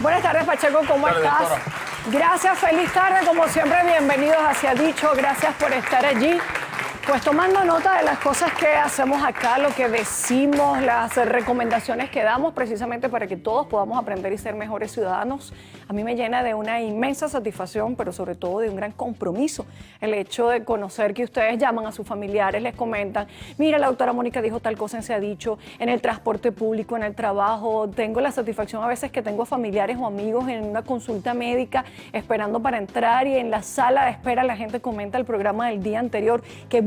Buenas tardes, Pacheco, ¿cómo estás? Doctora. Gracias, feliz tarde, como siempre, bienvenidos a Se ha Dicho, gracias por estar allí. Pues tomando nota de las cosas que hacemos acá, lo que decimos, las recomendaciones que damos precisamente para que todos podamos aprender y ser mejores ciudadanos, a mí me llena de una inmensa satisfacción, pero sobre todo de un gran compromiso, el hecho de conocer que ustedes llaman a sus familiares, les comentan, mira, la doctora Mónica dijo tal cosa en Se ha Dicho, en el transporte público, en el trabajo, tengo la satisfacción a veces que tengo familiares o amigos en una consulta médica esperando para entrar y en la sala de espera la gente comenta el programa del día anterior. Qué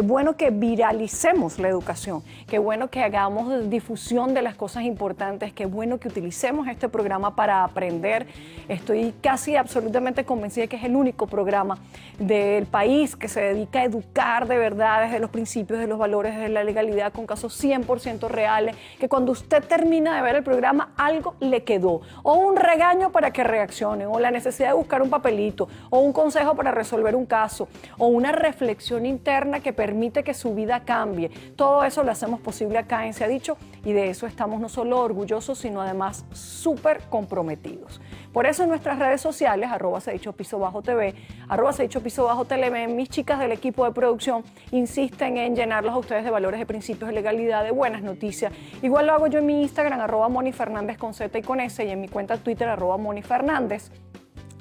bueno que viralicemos la educación, qué bueno que hagamos difusión de las cosas importantes, qué bueno que utilicemos este programa para aprender. Estoy casi absolutamente convencida de que es el único programa del país que se dedica a educar de verdad desde los principios, de los valores, de la legalidad, con casos 100% reales, que cuando usted termina de ver el programa algo le quedó, o un regaño para que reaccione, o la necesidad de buscar un papelito, o un consejo para resolver un caso, o una reflexión interna que permite que su vida cambie. Todo eso lo hacemos posible acá en Se ha Dicho y de eso estamos no solo orgullosos, sino además súper comprometidos. Por eso en nuestras redes sociales, @SeHaDicho_TV, @SeHaDicho_TV, mis chicas del equipo de producción insisten en llenarlos a ustedes de valores, de principios, de legalidad, de buenas noticias. Igual lo hago yo en mi Instagram, @MoniFernández con Z y con S, y en mi cuenta Twitter, @MoniFernández,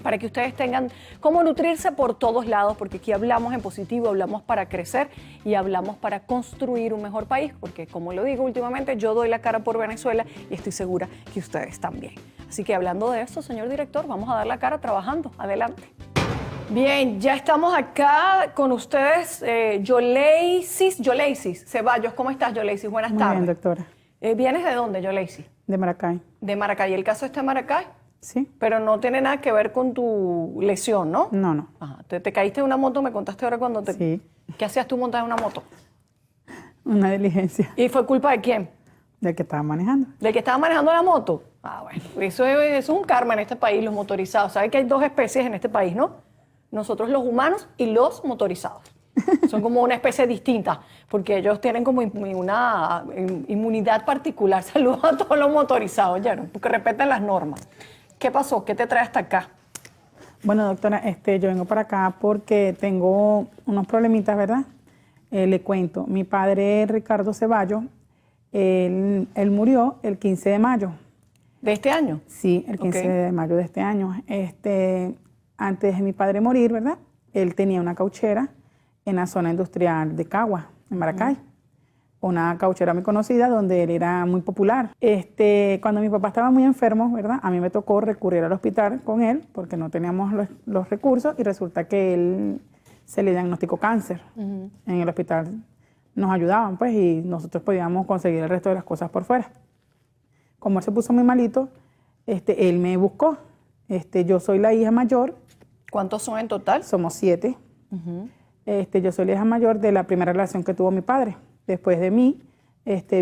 para que ustedes tengan cómo nutrirse por todos lados, porque aquí hablamos en positivo, hablamos para crecer y hablamos para construir un mejor país, porque como lo digo últimamente, yo doy la cara por Venezuela y estoy segura que ustedes también. Así que hablando de esto, señor director, vamos a dar la cara trabajando. Adelante. Bien, ya estamos acá con ustedes, Yoleisis Ceballos. ¿Cómo estás, Yoleisis? Buenas tardes. Muy bien, doctora. ¿Vienes de dónde, Yoleisis? De Maracay. De Maracay. ¿El caso está en Maracay? Sí. Pero no tiene nada que ver con tu lesión, ¿no? No, no. Ajá. ¿Te caíste de una moto? Me contaste ahora cuando te... Sí. ¿Qué hacías tú montada en una moto? Una diligencia ¿Y fue culpa de quién? del que estaba manejando. ¿Del que estaba manejando la moto? Ah, bueno. Eso es un karma en este país, los motorizados. ¿Sabes que hay dos especies en este país, no? Nosotros los humanos y los motorizados. Son como una especie distinta, porque ellos tienen como una inmunidad particular. Saludos a todos los motorizados, ya, ¿no? Porque respetan las normas. ¿Qué pasó? ¿Qué te trae hasta acá? Bueno, doctora, yo vengo para acá porque tengo unos problemitas, ¿verdad? Le cuento. Mi padre, Ricardo Ceballos, él murió el 15 de mayo. ¿De este año? Sí, el 15 de mayo de este año. Antes de mi padre morir, ¿verdad? Él tenía una cauchera en la zona industrial de Cagua, en Maracay. Una cauchera muy conocida donde él era muy popular. Cuando mi papá estaba muy enfermo, ¿verdad? A mí me tocó recurrir al hospital con él porque no teníamos los recursos y resulta que él se le diagnosticó cáncer. En el hospital nos ayudaban, pues, y nosotros podíamos conseguir el resto de las cosas por fuera. Como él se puso muy malito, él me buscó. Yo soy la hija mayor. ¿Cuántos son en total? Somos 7. Yo soy la hija mayor de la primera relación que tuvo mi padre. Después de mí,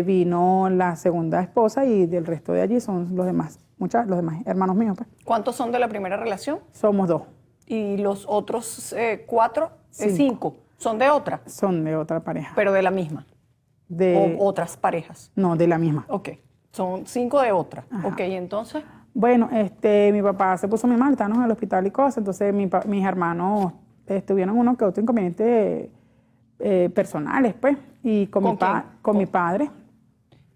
vino la segunda esposa y del resto de allí son los demás, los demás hermanos míos, pues. ¿Cuántos son de la primera relación? Somos 2. ¿Y los otros 4? 5. 5. ¿Son de otra? Son de otra pareja. Pero de la misma. ¿O otras parejas? No, de la misma. Ok. Son 5 de otra. Ajá. Ok, entonces. Bueno, mi papá se puso muy mal, estábamos en el hospital y cosas, entonces mis hermanos tuvieron uno que otro inconveniente personales, pues, y con mi padre.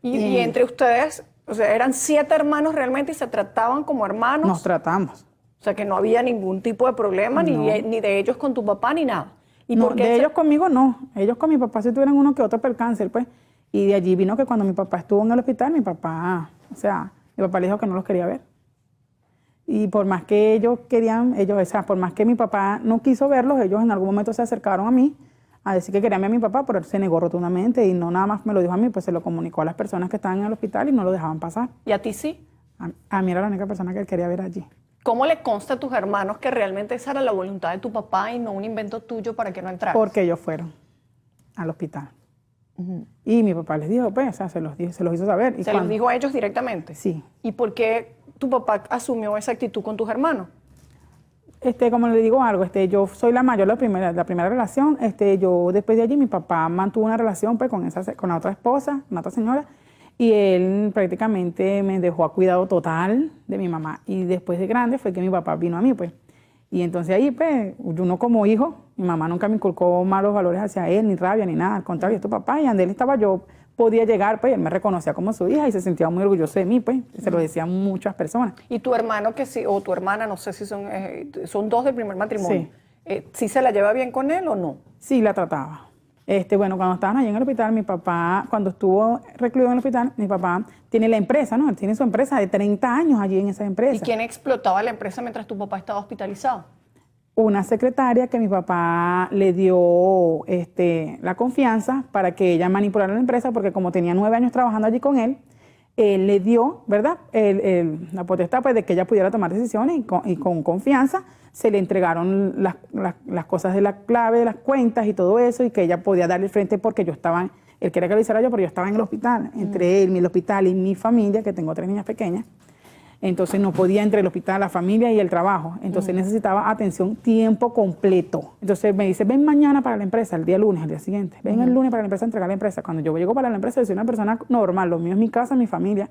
Y entre ustedes, o sea, eran 7 hermanos realmente y se trataban como hermanos. Nos tratamos. O sea, que no había ningún tipo de problema, No. ni de ellos con tu papá, ni nada. ¿Y No, por qué de ellos conmigo no. Ellos con mi papá sí tuvieron uno que otro percance, pues. Y de allí vino que cuando mi papá estuvo en el hospital, mi papá le dijo que no los quería ver. Y por más que ellos querían, por más que mi papá no quiso verlos, ellos en algún momento se acercaron a mí a decir que querían ver a mi papá, pero él se negó rotundamente y no nada más me lo dijo a mí, pues se lo comunicó a las personas que estaban en el hospital y no lo dejaban pasar. ¿Y a ti sí? A mí era la única persona que él quería ver allí. ¿Cómo le consta a tus hermanos que realmente esa era la voluntad de tu papá y no un invento tuyo para que no entraras? Porque ellos fueron al hospital. Y mi papá les dijo, pues, se los hizo saber. Y ¿Se los dijo a ellos directamente? Sí. ¿Y por qué tu papá asumió esa actitud con tus hermanos? Como le digo algo, yo soy la mayor de la primera relación. Yo después de allí mi papá mantuvo una relación pues, con la otra esposa, una otra señora, Y él prácticamente me dejó a cuidado total de mi mamá. Y después de grande fue que mi papá vino a mí, pues. Y entonces ahí, pues, uno como hijo, mi mamá nunca me inculcó malos valores hacia él, ni rabia, ni nada. Al contrario, es tu papá. Y donde él estaba, yo podía llegar, pues, él me reconocía como su hija y se sentía muy orgulloso de mí, pues. Se lo decían muchas personas. ¿Y tu hermano que sí, o tu hermana, no sé si son dos del primer matrimonio? Sí. ¿Sí se la lleva bien con él o no? Sí, la trataba. Bueno, cuando estaban allí en el hospital, mi papá, cuando estuvo recluido en el hospital, mi papá tiene la empresa, ¿no? Él tiene su empresa de 30 años allí en esa empresa. ¿Y quién explotaba la empresa mientras tu papá estaba hospitalizado? Una secretaria que mi papá le dio la confianza para que ella manipulara la empresa, porque como tenía 9 años trabajando allí con él, él le dio, ¿verdad?, la potestad, pues, de que ella pudiera tomar decisiones y con confianza se le entregaron las cosas de la clave de las cuentas y todo eso, y que ella podía darle frente porque él quería que lo hiciera yo, pero yo estaba en el hospital, entre él, el hospital y mi familia, que tengo 3 niñas pequeñas. Entonces no podía entre el hospital, la familia y el trabajo. Entonces necesitaba atención tiempo completo. Entonces me dice, ven mañana para la empresa, el día lunes, el día siguiente. Ven el lunes para la empresa a entregar la empresa. Cuando yo llego para la empresa, yo soy una persona normal. Lo mío es mi casa, mi familia.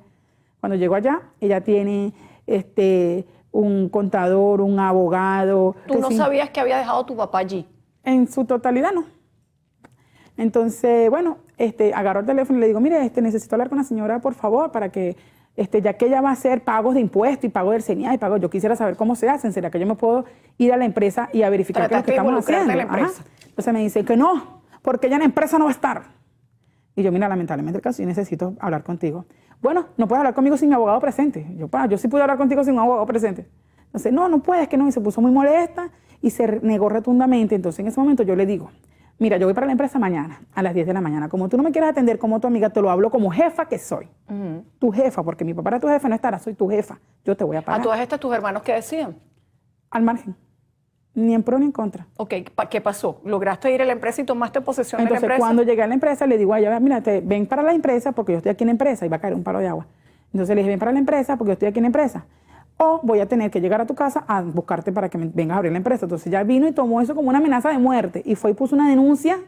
Cuando llego allá, ella tiene un contador, un abogado. ¿Tú no sabías que había dejado tu papá allí? En su totalidad, no. Entonces, bueno, agarro el teléfono y le digo, mire, necesito hablar con la señora, por favor, para que, ya que ella va a hacer pagos de impuestos y pago del CENIA y pago, yo quisiera saber cómo se hacen. ¿Será que yo me puedo ir a la empresa y a verificar qué es lo que estamos haciendo? La empresa. Entonces me dice que no, porque ella en la empresa no va a estar. Y yo, mira, lamentablemente el caso, yo necesito hablar contigo. Bueno, no puedes hablar conmigo sin mi abogado presente. Yo sí puedo hablar contigo sin un abogado presente. Entonces, no puedes, que no. Y se puso muy molesta y se negó rotundamente. Entonces, en ese momento yo le digo, mira, yo voy para la empresa mañana, a las 10 de la mañana. Como tú no me quieres atender como tu amiga, te lo hablo como jefa que soy. Tu jefa, porque mi papá era tu jefa, no estará, soy tu jefa. Yo te voy a pagar. ¿A todas estas tus hermanos qué decían? Al margen. Ni en pro ni en contra. Ok, ¿qué pasó? ¿Lograste ir a la empresa y tomaste posesión de la empresa? Entonces, cuando llegué a la empresa, le digo a ella, mira, ven para la empresa porque yo estoy aquí en la empresa y va a caer un palo de agua. Entonces le dije, ven para la empresa porque yo estoy aquí en la empresa. O voy a tener que llegar a tu casa a buscarte para que me vengas a abrir la empresa. Entonces ya vino y tomó eso como una amenaza de muerte y fue y puso una denuncia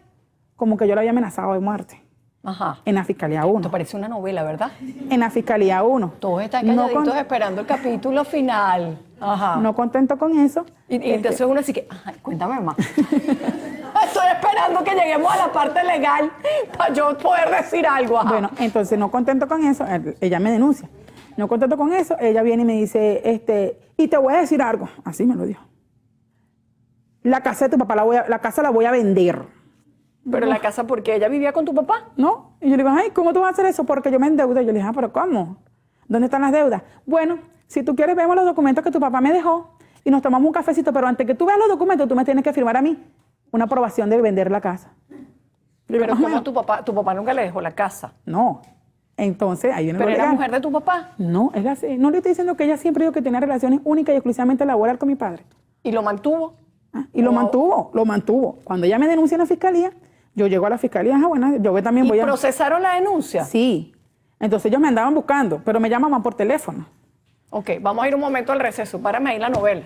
como que yo la había amenazado de muerte. Ajá. En la Fiscalía 1. Te parece una novela, ¿verdad? En la Fiscalía 1. Todos están calladitos esperando el capítulo final. Ajá. No contento con eso. Y entonces uno así que, ajá, cuéntame más. Estoy esperando que lleguemos a la parte legal para yo poder decir algo. Ajá. Bueno, entonces no contento con eso, ella me denuncia. No contento con eso, ella viene y me dice, y te voy a decir algo. Así me lo dijo. La casa de tu papá la casa la voy a vender. Pero la casa, ¿porque ella vivía con tu papá? No. Y yo le digo, ay, ¿cómo tú vas a hacer eso? Porque yo me endeudo. Y yo le dije, pero ¿cómo? ¿Dónde están las deudas? Bueno, si tú quieres, vemos los documentos que tu papá me dejó y nos tomamos un cafecito, pero antes que tú veas los documentos, tú me tienes que firmar a mí una aprobación de vender la casa. Pero ¿cómo tu papá nunca le dejó la casa? No. Entonces, ahí viene ¿Pero lo era legal. mujer de tu papá? No, no le estoy diciendo que ella siempre dijo que tenía relaciones únicas y exclusivamente laborales con mi padre. ¿Y lo mantuvo? Y lo mantuvo. Cuando ella me denuncia en la fiscalía, yo llego a la fiscalía, bueno, yo también voy a... ¿Y procesaron la denuncia? Sí. Entonces ellos me andaban buscando, pero me llamaban por teléfono. Ok, vamos a ir un momento al receso. Párame ahí la novela.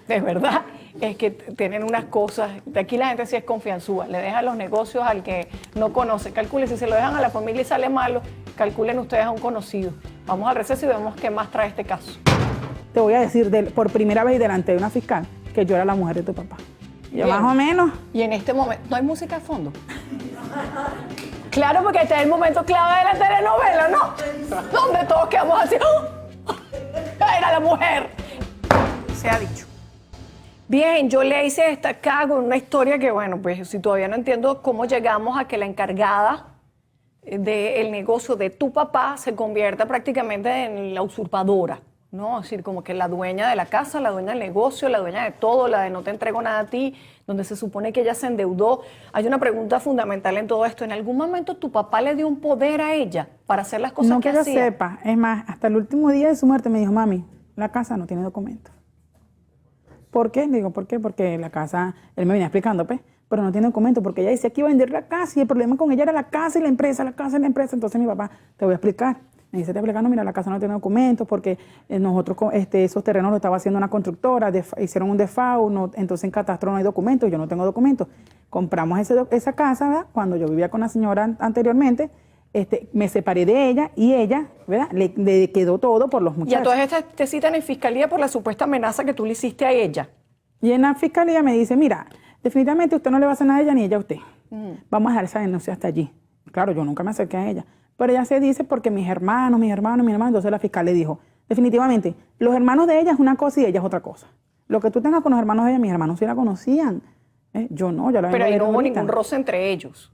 De verdad, es que tienen unas cosas. De aquí la gente sí es confianzúa. Le dejan los negocios al que no conoce. Calculen, si se lo dejan a la familia y sale malo, calculen ustedes a un conocido. Vamos al receso y vemos qué más trae este caso. Te voy a decir por primera vez delante de una fiscal que yo era la mujer de tu papá. Yo más o menos. Y en este momento, ¿no hay música de fondo? Claro, porque este es el momento clave de la telenovela, ¿no? Donde todos quedamos así. ¡Oh! Era la mujer. Se ha dicho. Bien, yo le hice destacar con una historia que, bueno, pues si todavía no entiendo cómo llegamos a que la encargada del negocio de tu papá se convierta prácticamente en la usurpadora, ¿no? Es decir, como que la dueña de la casa, la dueña del negocio, la dueña de todo, la de no te entrego nada a ti, donde se supone que ella se endeudó. Hay una pregunta fundamental en todo esto. ¿En algún momento tu papá le dio un poder a ella para hacer las cosas que hacía? No que yo sepa. Es más, hasta el último día de su muerte me dijo, mami, la casa no tiene documentos. ¿Por qué? Digo, ¿por qué? Porque la casa, él me venía explicando, pues, pero no tiene documentos, porque ella decía que iba a vender la casa y el problema con ella era la casa y la empresa, la casa y la empresa. Entonces mi papá, te voy a explicar. Me dice, te explicando, mira, la casa no tiene documentos porque nosotros esos terrenos lo estaba haciendo una constructora, hicieron un default, entonces en catastro no hay documentos, yo no tengo documentos. Compramos esa casa, ¿verdad? Cuando yo vivía con la señora anteriormente, me separé de ella y ella, ¿verdad? Le quedó todo por los Y a muchachos. todas estas te citan en fiscalía por la supuesta amenaza que tú le hiciste a ella. Y en la fiscalía me dice, mira, definitivamente usted no le va a hacer nada a ella ni ella a usted. Vamos a dejar esa denuncia hasta allí. Claro, yo nunca me acerqué a ella. Pero ella se dice porque mis hermanos, entonces la fiscal le dijo, definitivamente, los hermanos de ella es una cosa y ella es otra cosa. Lo que tú tengas con los hermanos de ella, mis hermanos sí la conocían. Yo no, yo la Pero vengo ahí no viendo hubo ahorita. ningún roce entre ellos.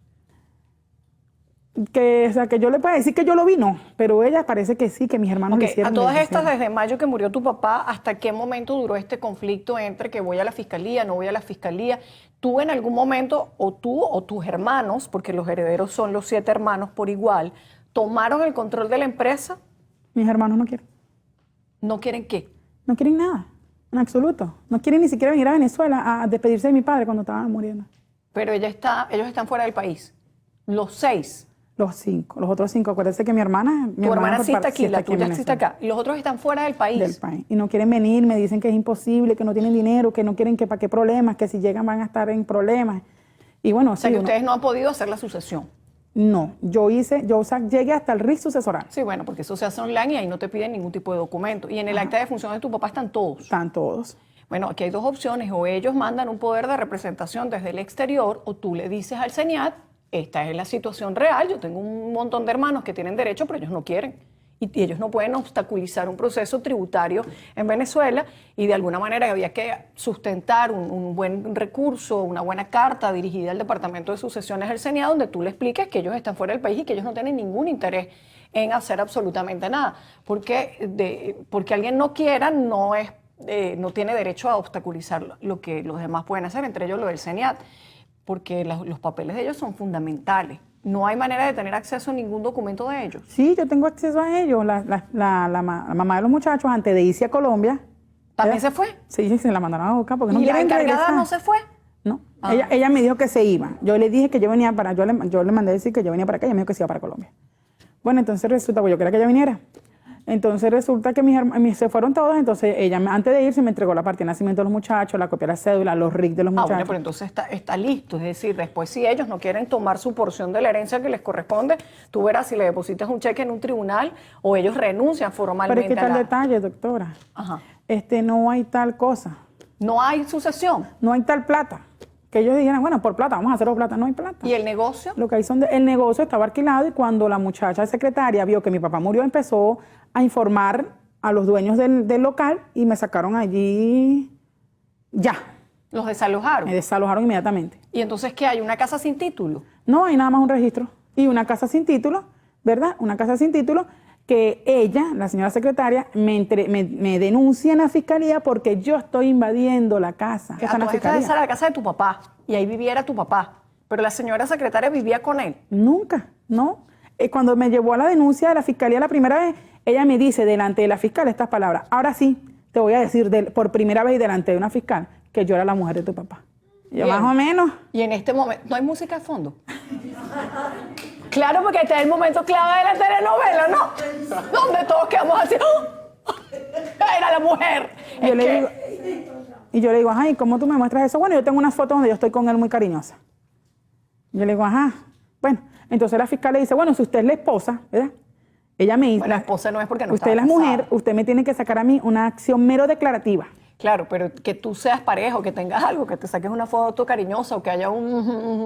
O sea, que yo le pueda decir que yo lo vi, no. Pero ella parece que sí, que mis hermanos le Ok, hicieron. a todas le estas, hicieron. desde mayo que murió tu papá, ¿hasta qué momento duró este conflicto entre que voy a la fiscalía, no voy a la fiscalía? ¿Tú en algún momento, o tú o tus hermanos, porque los herederos son los 7 hermanos por igual, tomaron el control de la empresa? Mis hermanos no quieren. ¿No quieren qué? No quieren nada, en absoluto. No quieren ni siquiera venir a Venezuela a despedirse de mi padre cuando estaba muriendo. Pero ellos están fuera del país. Los 6. Los 5, los otros 5. Acuérdense que mi hermana... Tu hermana sí está aquí, la en tuya sí está Venezuela. acá. Y los otros están fuera del país. Del país. Y no quieren venir, me dicen que es imposible, que no tienen dinero, que no quieren que para qué problemas, que si llegan van a estar en problemas. Y bueno, O sea sí, que ustedes no han podido hacer la sucesión. No, llegué hasta el RIC sucesoral. Sí, bueno, porque eso se hace online y ahí no te piden ningún tipo de documento. Y en el acta de función de tu papá están todos. Están todos. Bueno, aquí hay 2 opciones. O ellos mandan un poder de representación desde el exterior, o tú le dices al CENIAT, esta es la situación real, yo tengo un montón de hermanos que tienen derecho, pero ellos no quieren. Y ellos no pueden obstaculizar un proceso tributario en Venezuela, y de alguna manera había que sustentar un buen recurso, una buena carta dirigida al Departamento de Sucesiones del CENIAT, donde tú le expliques que ellos están fuera del país y que ellos no tienen ningún interés en hacer absolutamente nada. Porque alguien no quiera no tiene derecho a obstaculizar lo que los demás pueden hacer, entre ellos lo del CENIAT, porque los papeles de ellos son fundamentales. No hay manera de tener acceso a ningún documento de ellos. Sí, yo tengo acceso a ellos. La mamá de los muchachos, antes de irse a Colombia... ¿También ella- se fue? Sí, se la mandaron a buscar porque no ¿Y la quieren encargada regresar. no se fue? No, Ah. ella me dijo que se iba. Yo le dije que yo venía para... Yo le mandé a decir que yo venía para acá y ella me dijo que se iba para Colombia. Bueno, entonces resulta, pues yo quería que ella viniera. Entonces resulta que se fueron todos, entonces ella antes de irse me entregó la partida de nacimiento de los muchachos, la copia de la cédula, los RIC de los muchachos. Bueno, pero entonces está listo. Es decir, después si ellos no quieren tomar su porción de la herencia que les corresponde, tú verás si le depositas un cheque en un tribunal o ellos renuncian Pero formalmente es que está el detalle, doctora. Ajá. No hay tal cosa, No hay sucesión. no hay tal plata. Que ellos dijeran, bueno, por plata, vamos a hacerlo por plata. No hay plata. ¿Y el negocio? Lo que hay el negocio estaba alquilado y cuando la muchacha secretaria vio que mi papá murió, empezó a informar a los dueños del local y me sacaron allí ya. Los desalojaron. Me desalojaron inmediatamente. ¿Y entonces qué hay? ¿Una casa sin título? No hay nada más un registro. Y una casa sin título, ¿verdad? Una casa sin título que ella, la señora secretaria, me denuncia en la fiscalía porque yo estoy invadiendo la casa. Que está en la Esa fiscalía. era la casa de tu papá y ahí viviera tu papá. Pero la señora secretaria vivía con él. Nunca, no. Cuando me llevó a la denuncia de la fiscalía la primera vez, ella me dice delante de la fiscal estas palabras. Ahora sí, te voy a decir por primera vez delante de una fiscal que yo era la mujer de tu papá. Y yo, Bien. más o menos. Y en este momento, ¿no hay música de fondo? Claro, porque este es el momento clave de la telenovela, ¿no? Donde todos quedamos así. ¡Oh! Era la mujer. Y yo le digo, ajá, ¿y cómo tú me muestras eso? Bueno, yo tengo unas fotos donde yo estoy con él muy cariñosa. Yo le digo, ajá. Bueno, entonces la fiscal le dice, bueno, si usted es la esposa, ¿verdad? Ella me dice, Bueno, la esposa no es porque no usted es la estaba mujer, casada. usted me tiene que sacar a mí una acción mero declarativa. Claro, pero que tú seas pareja o que tengas algo, que te saques una foto cariñosa o que haya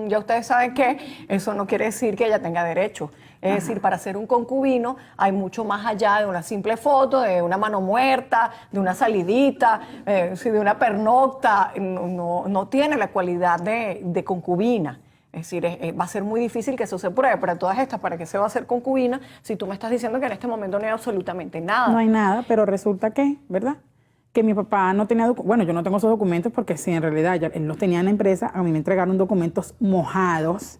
ya ustedes saben que eso no quiere decir que ella tenga derecho. Es decir, para ser un concubino hay mucho más allá de una simple foto, de una mano muerta, de una salidita, de una pernocta. No tiene la cualidad de concubina. Es decir, va a ser muy difícil que eso se pruebe. Para todas estas, ¿para qué se va a hacer concubina si tú me estás diciendo que en este momento no hay absolutamente nada? No hay nada, pero resulta que, ¿verdad? Que mi papá no tenía documentos. Bueno, yo no tengo esos documentos porque sí, en realidad él los tenía en la empresa. A mí me entregaron documentos mojados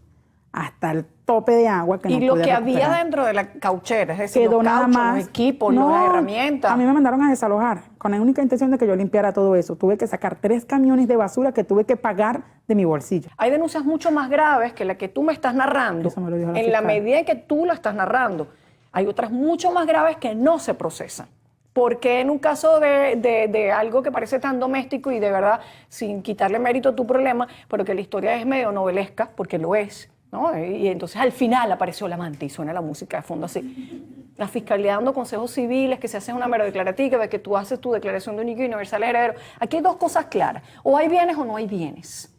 hasta el tope de agua. Que Y no lo podía que había recuperar. dentro de la cauchera, es decir, Quedó los nada cauchos, más. los equipos, No, las herramientas. A mí me mandaron a desalojar con la única intención de que yo limpiara todo eso. Tuve que sacar 3 camiones de basura que tuve que pagar de mi bolsillo. Hay denuncias mucho más graves que la que tú me estás narrando. Eso me lo dijo la en la fiscal. medida en que tú lo estás narrando, hay otras mucho más graves que no se procesan. Porque en un caso de algo que parece tan doméstico y de verdad, sin quitarle mérito a tu problema, pero que la historia es medio novelesca, porque lo es, ¿no? Y entonces al final apareció la amante y suena la música de fondo así. La fiscalía dando consejos civiles, que se hace una mero declarativa de que tú haces tu declaración de único y universal heredero. Aquí hay dos cosas claras, o hay bienes o no hay bienes,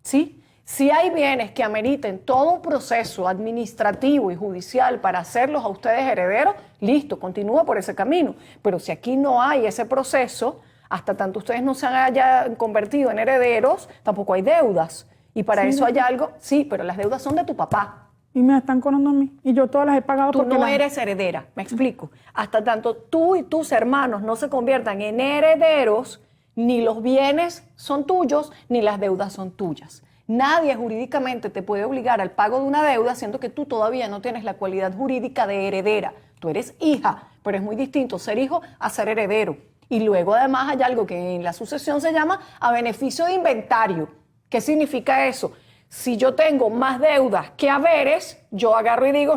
¿sí? Si hay bienes que ameriten todo un proceso administrativo y judicial para hacerlos a ustedes herederos, listo, continúa por ese camino. Pero si aquí no hay ese proceso, hasta tanto ustedes no se hayan convertido en herederos, tampoco hay deudas. Y para eso hay algo, sí, pero las deudas son de tu papá. Y me están cobrando a mí. Y yo todas las he pagado Tú no eres heredera, me explico. Hasta tanto tú y tus hermanos no se conviertan en herederos, ni los bienes son tuyos, ni las deudas son tuyas. Nadie jurídicamente te puede obligar al pago de una deuda, siendo que tú todavía no tienes la cualidad jurídica de heredera. Tú eres hija, pero es muy distinto ser hijo a ser heredero. Y luego además hay algo que en la sucesión se llama a beneficio de inventario. ¿Qué significa eso? Si yo tengo más deudas que haberes, yo agarro y digo,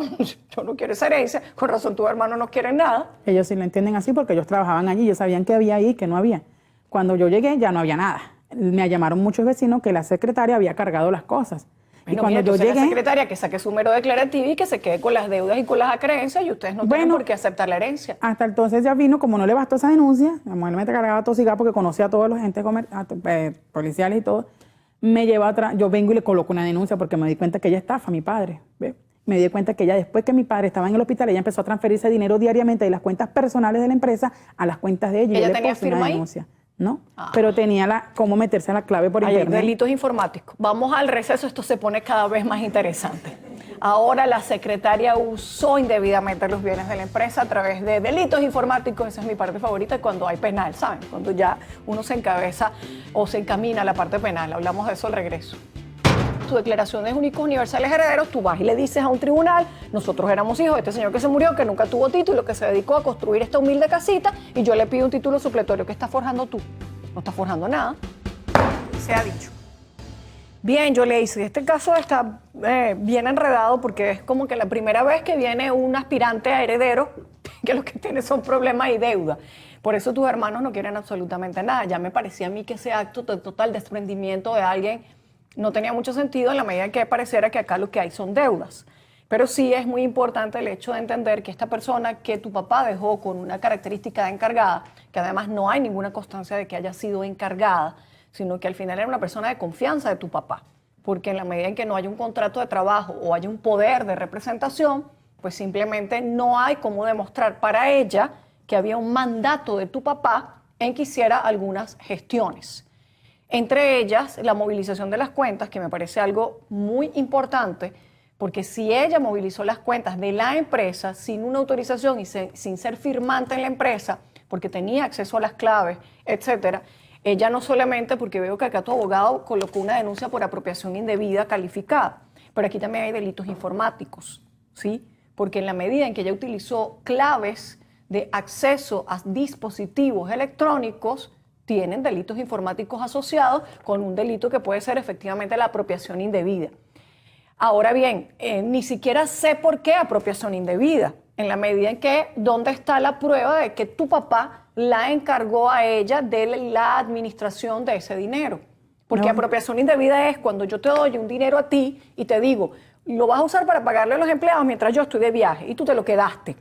yo no quiero esa herencia, con razón tus hermanos no quieren nada. Ellos sí lo entienden así porque ellos trabajaban allí, ellos sabían que había ahí, que no había. Cuando yo llegué ya no había nada. Me llamaron muchos vecinos que la secretaria había cargado las cosas. Bueno, y cuando mira, yo llegué, la secretaria que saque su mero declarativo y que se quede con las deudas y con las acreencias y ustedes no tienen por qué aceptar la herencia. Hasta entonces ya vino, como no le bastó esa denuncia, la mujer me cargaba tosigar porque conocía a todos los agentes policiales y todo, me lleva atrás, yo vengo y le coloco una denuncia porque me di cuenta que ella estafa a mi padre. ¿Ve? Me di cuenta que ella, después que mi padre estaba en el hospital, ella empezó a transferirse dinero diariamente de las cuentas personales de la empresa a las cuentas de ella. ¿Ella y tenía firma ahí? ¿No? Pero tenía cómo meterse a la clave por internet. Delitos informáticos. Vamos al receso, esto se pone cada vez más interesante. Ahora la secretaria usó indebidamente los bienes de la empresa a través de delitos informáticos. Esa es mi parte favorita cuando hay penal, ¿saben? Cuando ya uno se encabeza o se encamina a la parte penal. Hablamos de eso al regreso. Tu declaración de únicos universales herederos, tú vas y le dices a un tribunal, nosotros éramos hijos de este señor que se murió, que nunca tuvo título, que se dedicó a construir esta humilde casita y yo le pido un título supletorio. ¿Qué estás forjando tú? No estás forjando nada. Se ha dicho. Bien, Yoleisi, este caso está bien enredado porque es como que la primera vez que viene un aspirante a heredero que lo que tiene son problemas y deuda. Por eso tus hermanos no quieren absolutamente nada. Ya me parecía a mí que ese acto de total desprendimiento de alguien no tenía mucho sentido en la medida en que pareciera que acá lo que hay son deudas. Pero sí es muy importante el hecho de entender que esta persona que tu papá dejó con una característica de encargada, que además no hay ninguna constancia de que haya sido encargada, sino que al final era una persona de confianza de tu papá, porque en la medida en que no haya un contrato de trabajo o haya un poder de representación, pues simplemente no hay cómo demostrar para ella que había un mandato de tu papá en que hiciera algunas gestiones. Entre ellas, la movilización de las cuentas, que me parece algo muy importante, porque si ella movilizó las cuentas de la empresa sin una autorización y sin ser firmante en la empresa, porque tenía acceso a las claves, etcétera, ella no solamente, porque veo que acá tu abogado colocó una denuncia por apropiación indebida calificada, pero aquí también hay delitos informáticos, ¿sí? Porque en la medida en que ella utilizó claves de acceso a dispositivos electrónicos, tienen delitos informáticos asociados con un delito que puede ser efectivamente la apropiación indebida. Ahora bien, ni siquiera sé por qué apropiación indebida, en la medida en que, ¿dónde está la prueba de que tu papá la encargó a ella de la administración de ese dinero? Porque apropiación indebida es cuando yo te doy un dinero a ti y te digo, lo vas a usar para pagarle a los empleados mientras yo estoy de viaje y tú te lo quedaste.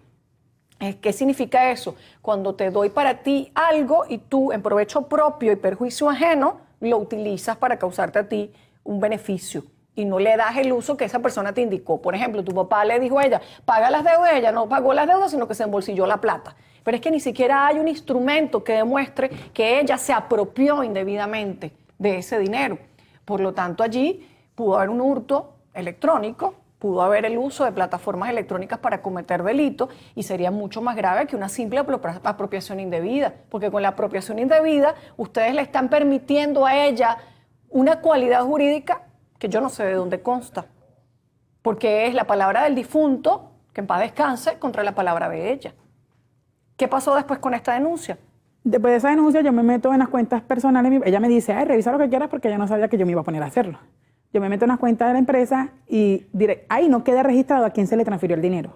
¿Qué significa eso? Cuando te doy para ti algo y tú en provecho propio y perjuicio ajeno lo utilizas para causarte a ti un beneficio y no le das el uso que esa persona te indicó. Por ejemplo, tu papá le dijo a ella, paga las deudas, ella no pagó las deudas, sino que se embolsilló la plata. Pero es que ni siquiera hay un instrumento que demuestre que ella se apropió indebidamente de ese dinero. Por lo tanto, allí pudo haber un hurto electrónico, pudo haber el uso de plataformas electrónicas para cometer delitos y sería mucho más grave que una simple apropiación indebida, porque con la apropiación indebida ustedes le están permitiendo a ella una cualidad jurídica que yo no sé de dónde consta, porque es la palabra del difunto, que en paz descanse, contra la palabra de ella. ¿Qué pasó después con esta denuncia? Después de esa denuncia yo me meto en las cuentas personales, ella me dice, ay, revisa lo que quieras porque ella no sabía que yo me iba a poner a hacerlo. Yo me meto en las cuentas de la empresa y ahí no queda registrado a quién se le transfirió el dinero.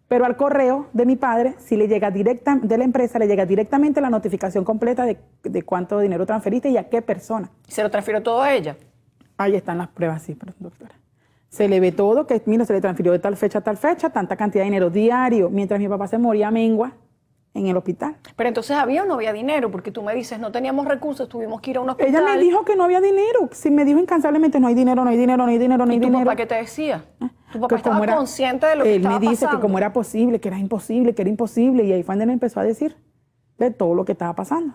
Pero al correo de mi padre, si le llega de la empresa, le llega directamente la notificación completa de cuánto dinero transferiste y a qué persona. ¿Se lo transfirió todo a ella? Ahí están las pruebas, sí, doctora. Se le ve todo, que mira, se le transfirió de tal fecha a tal fecha, tanta cantidad de dinero diario, mientras mi papá se moría a mengua en el hospital. Pero entonces ¿había o no había dinero? Porque tú me dices, no teníamos recursos, tuvimos que ir a un hospital. Ella me dijo que no había dinero. Sí, me dijo incansablemente, no hay dinero, no hay dinero, no hay dinero, no hay dinero. ¿Y tu papá qué te decía? ¿Tu papá Que como estaba consciente de lo que estaba pasando? Él me dice pasando? que como era posible, que era imposible, que era imposible. Y ahí fue donde él empezó a decir de todo lo que estaba pasando.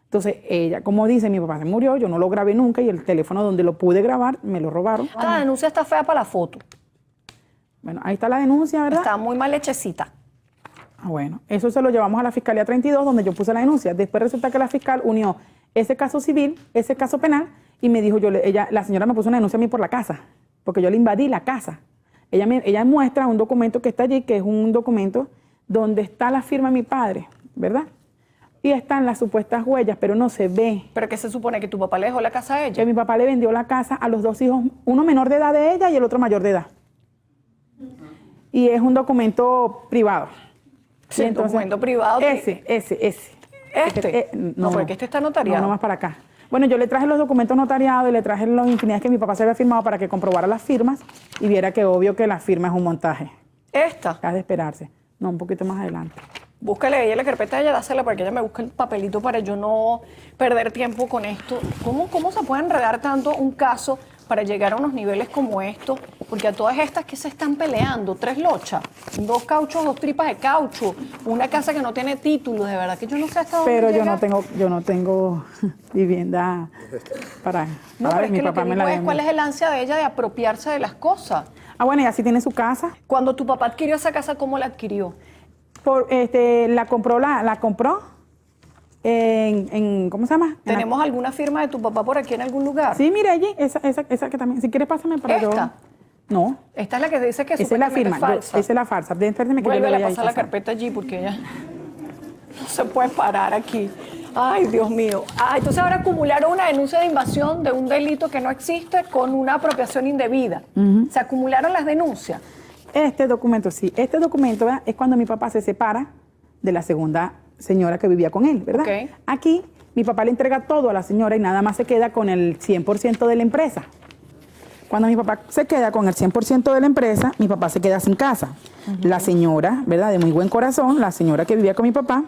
Entonces, ella, como dice, mi papá se murió, yo no lo grabé nunca y el teléfono donde lo pude grabar, me lo robaron. La denuncia está fea para la foto. Bueno, ahí está la denuncia, ¿verdad? Está muy mal hechecita. Ah, bueno, eso se lo llevamos a la Fiscalía 32, donde yo puse la denuncia. Después resulta que la fiscal unió ese caso civil, ese caso penal, y me dijo, la señora me puso una denuncia a mí por la casa, porque yo le invadí la casa. Ella muestra un documento que está allí, que es un documento donde está la firma de mi padre, ¿verdad? Y están las supuestas huellas, pero no se ve. ¿Pero qué se supone? ¿Que tu papá le dejó la casa a ella? Que mi papá le vendió la casa a los dos hijos, uno menor de edad de ella y el otro mayor de edad. Y es un documento privado. Sí, entonces, documento privado. Ese. No, porque este está notariado. No más para acá. Bueno, yo le traje los documentos notariados y le traje las infinidades que mi papá se había firmado para que comprobara las firmas y viera que obvio que la firma es un montaje. ¿Esta? Es de esperarse. No, un poquito más adelante. Búscale ella la carpeta de ella, dásela para que ella me busque el papelito para yo no perder tiempo con esto. ¿Cómo se puede enredar tanto un caso para llegar a unos niveles como estos? Porque a todas estas que se están peleando, 3 lochas, 2 cauchos, 2 tripas de caucho, una casa que no tiene título, de verdad que yo no sé hasta dónde Pero llega. yo no tengo vivienda para No, pero es mi que lo papá que me digo la es cuál vendió. es el ansia de ella de apropiarse de las cosas. Ah, bueno, y así tiene su casa. Cuando tu papá adquirió esa casa, ¿cómo la adquirió? La compró en ¿cómo se llama? ¿Tenemos alguna firma de tu papá por aquí en algún lugar? Sí, mire allí, esa que también. Si quieres, pásame para yo. ¿Esta? No. Esta es la que dice que Esa es la supuestamente firma. es falsa. Esa es la farsa. Espérame que yo le Vuelve a doy ahí pasar la pasar. carpeta allí porque ella no se puede parar aquí. Ay, Dios mío. Entonces ahora acumularon una denuncia de invasión de un delito que no existe con una apropiación indebida. Se acumularon las denuncias. Este documento, sí. Este documento, ¿verdad?, es cuando mi papá se separa de la segunda señora que vivía con él, ¿verdad? Ok. Aquí, mi papá le entrega todo a la señora y nada más se queda con el 100% de la empresa. Cuando mi papá se queda con el 100% de la empresa, mi papá se queda sin casa. La señora, ¿verdad?, de muy buen corazón, la señora que vivía con mi papá,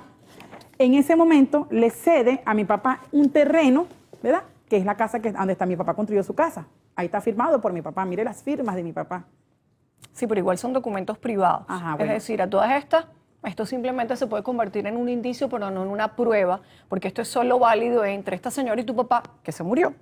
en ese momento le cede a mi papá un terreno, ¿verdad?, que es la casa donde está mi papá construyó su casa. Ahí está firmado por mi papá. Mire las firmas de mi papá. Sí, pero igual son documentos privados. Ajá, Es bueno. decir, a todas estas, esto simplemente se puede convertir en un indicio, pero no en una prueba, porque esto es solo válido entre esta señora y tu papá, que se murió,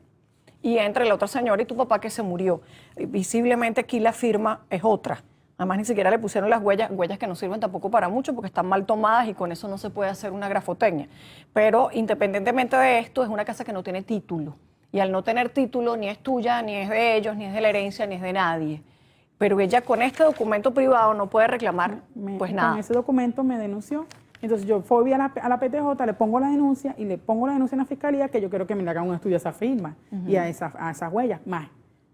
y entre la otra señora y tu papá, que se murió. Visiblemente aquí la firma es otra. Además, ni siquiera le pusieron las huellas que no sirven tampoco para mucho porque están mal tomadas y con eso no se puede hacer una grafotecnia. Pero independientemente de esto, es una casa que no tiene título. Y al no tener título, ni es tuya, ni es de ellos, ni es de la herencia, ni es de nadie. Pero ella con este documento privado no puede reclamar pues nada. Con ese documento me denunció. Entonces yo fui a la PTJ, le pongo la denuncia y le pongo la denuncia en la fiscalía que yo quiero que me le hagan un estudio a esa firma y a esas huellas, más,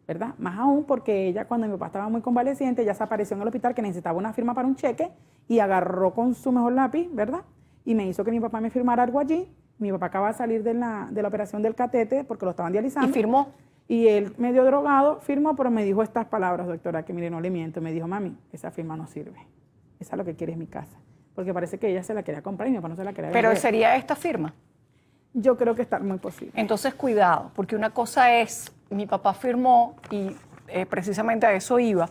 ¿verdad? Más aún porque ella, cuando mi papá estaba muy convaleciente, ya se apareció en el hospital que necesitaba una firma para un cheque y agarró con su mejor lápiz, ¿verdad? Y me hizo que mi papá me firmara algo allí. Mi papá acaba de salir de la operación del catete porque lo estaban dializando. ¿Y firmó? Y él, medio drogado, firmó, pero me dijo estas palabras, doctora, que mire, no le miento. Me dijo, mami, esa firma no sirve. Esa es lo que quiere es mi casa. Porque parece que ella se la quería comprar y mi papá no se la quería vender. Pero sería esta firma. Yo creo que está muy posible. Entonces, cuidado, porque una cosa es, mi papá firmó y precisamente a eso iba.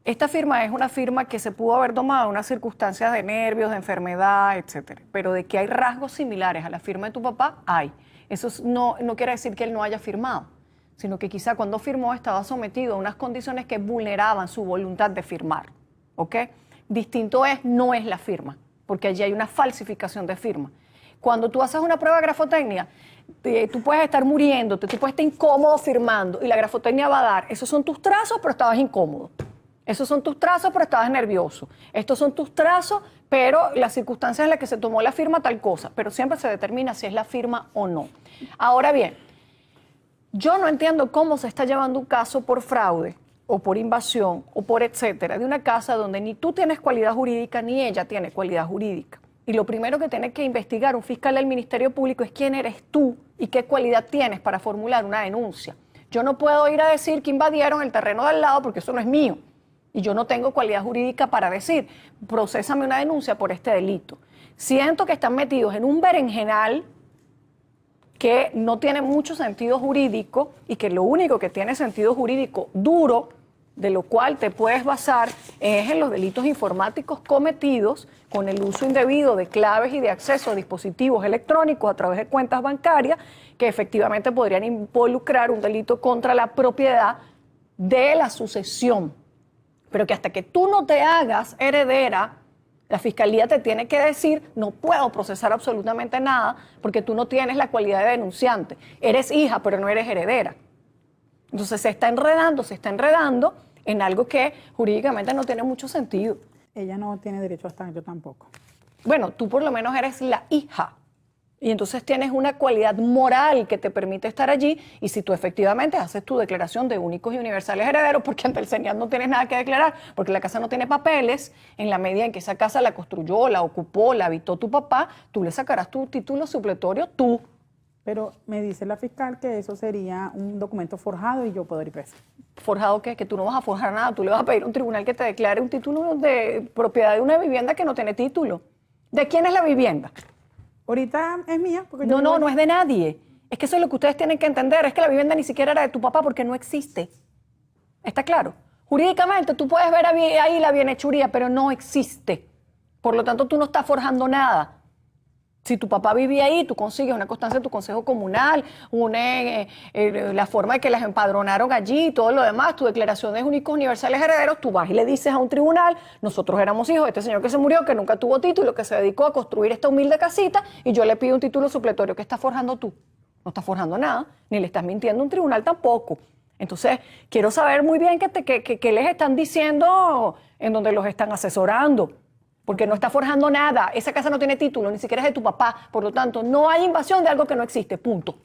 Esta firma es una firma que se pudo haber tomado en unas circunstancias de nervios, de enfermedad, etcétera. Pero de que hay rasgos similares a la firma de tu papá, hay. Eso no quiere decir que él no haya firmado, sino que quizá cuando firmó estaba sometido a unas condiciones que vulneraban su voluntad de firmar, ¿ok? Distinto no es la firma, porque allí hay una falsificación de firma. Cuando tú haces una prueba de grafotecnia, tú puedes estar muriéndote, tú puedes estar incómodo firmando y la grafotecnia va a dar, esos son tus trazos, pero estabas incómodo. Esos son tus trazos, pero estabas nervioso. Estos son tus trazos, pero las circunstancias en las que se tomó la firma, tal cosa. Pero siempre se determina si es la firma o no. Ahora bien, yo no entiendo cómo se está llevando un caso por fraude o por invasión o por etcétera de una casa donde ni tú tienes cualidad jurídica ni ella tiene cualidad jurídica. Y lo primero que tiene que investigar un fiscal del Ministerio Público es quién eres tú y qué cualidad tienes para formular una denuncia. Yo no puedo ir a decir que invadieron el terreno de al lado porque eso no es mío. Y yo no tengo cualidad jurídica para decir, procésame una denuncia por este delito. Siento que están metidos en un berenjenal que no tiene mucho sentido jurídico y que lo único que tiene sentido jurídico duro, de lo cual te puedes basar, es en los delitos informáticos cometidos con el uso indebido de claves y de acceso a dispositivos electrónicos a través de cuentas bancarias que efectivamente podrían involucrar un delito contra la propiedad de la sucesión. Pero que hasta que tú no te hagas heredera, la fiscalía te tiene que decir, no puedo procesar absolutamente nada porque tú no tienes la cualidad de denunciante. Eres hija, pero no eres heredera. Entonces se está enredando en algo que jurídicamente no tiene mucho sentido. Ella no tiene derecho a estar, yo tampoco. Bueno, tú por lo menos eres la hija. Y entonces tienes una cualidad moral que te permite estar allí, y si tú efectivamente haces tu declaración de únicos y universales herederos, porque ante el CENIAT no tienes nada que declarar, porque la casa no tiene papeles, en la medida en que esa casa la construyó, la ocupó, la habitó tu papá, tú le sacarás tu título supletorio tú. Pero me dice la fiscal que eso sería un documento forjado y yo puedo ir presa. ¿Forjado qué? Que tú no vas a forjar nada, tú le vas a pedir a un tribunal que te declare un título de propiedad de una vivienda que no tiene título. ¿De quién es la vivienda? Ahorita es mía. Porque No es de nadie. Es que eso es lo que ustedes tienen que entender, es que la vivienda ni siquiera era de tu papá porque no existe. ¿Está claro? Jurídicamente tú puedes ver ahí la bienhechuría, pero no existe. Por lo tanto, tú no estás forjando nada. Si tu papá vivía ahí, tú consigues una constancia de tu consejo comunal, la forma de que las empadronaron allí y todo lo demás, tu declaración de únicos universales herederos, tú vas y le dices a un tribunal, nosotros éramos hijos de este señor que se murió, que nunca tuvo título, que se dedicó a construir esta humilde casita, y yo le pido un título supletorio. ¿Qué estás forjando tú? No estás forjando nada, ni le estás mintiendo a un tribunal tampoco. Entonces, quiero saber muy bien qué les están diciendo en donde los están asesorando. Porque no está forjando nada, esa casa no tiene título, ni siquiera es de tu papá, por lo tanto, no hay invasión de algo que no existe, punto.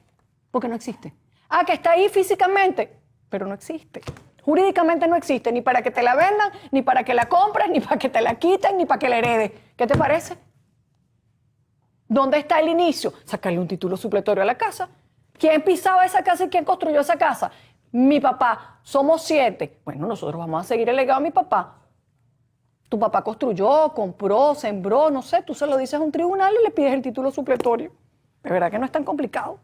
Porque no existe. Ah, que está ahí físicamente, pero no existe. Jurídicamente no existe, ni para que te la vendan, ni para que la compres, ni para que te la quiten, ni para que la heredes. ¿Qué te parece? ¿Dónde está el inicio? Sacarle un título supletorio a la casa. ¿Quién pisaba esa casa y quién construyó esa casa? Mi papá. Somos 7. Bueno, nosotros vamos a seguir el legado de mi papá. Tu papá construyó, compró, sembró, no sé, tú se lo dices a un tribunal y le pides el título supletorio. De verdad que no es tan complicado.